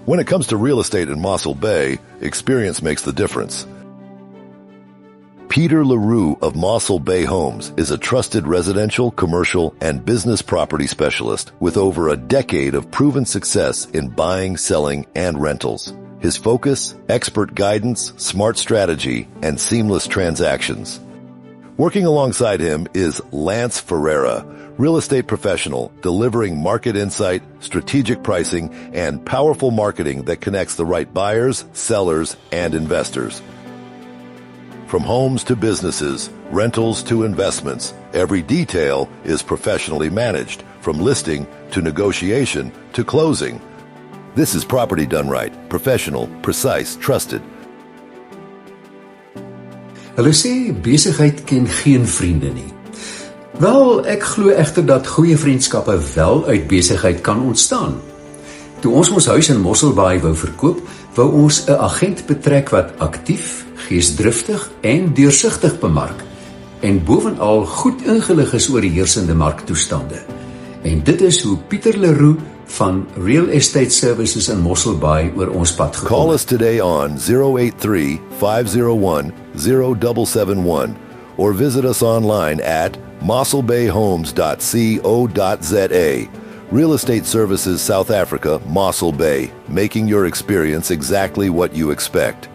When it comes to real estate in Mossel Bay, experience makes the difference. Peter LaRue of Mossel Bay Homes is a trusted residential, commercial, and business property specialist with over a decade of proven success in buying, selling, and rentals. His focus, expert guidance, smart strategy, and seamless transactions. Working alongside him is Lance Ferreira, real estate professional delivering market insight, strategic pricing, and powerful marketing that connects the right buyers, sellers, and investors. From homes to businesses, rentals to investments, every detail is professionally managed, from listing to negotiation to closing. This is property done right, professional, precise, trusted. Hulle sê besigheid ken geen vriende nie. Wel, ek glo egter dat goeie vriendskappe wel uit besigheid kan ontstaan. Toe ons huis in Mossel Bay wou verkoop, wou ons 'n agent betrek wat aktief, geesdriftig en deursigtig bemark en bovenal goed ingelig is oor die heersende marktoestande. En dit is hoe Pieter LaRue van Real Estate Services in Mossel Bay oor ons pad gekom het. Call us today on 083-501-0771 or visit us online at mosselbayhomes.co.za. Real Estate Services South Africa, Mossel Bay, making your experience exactly what you expect.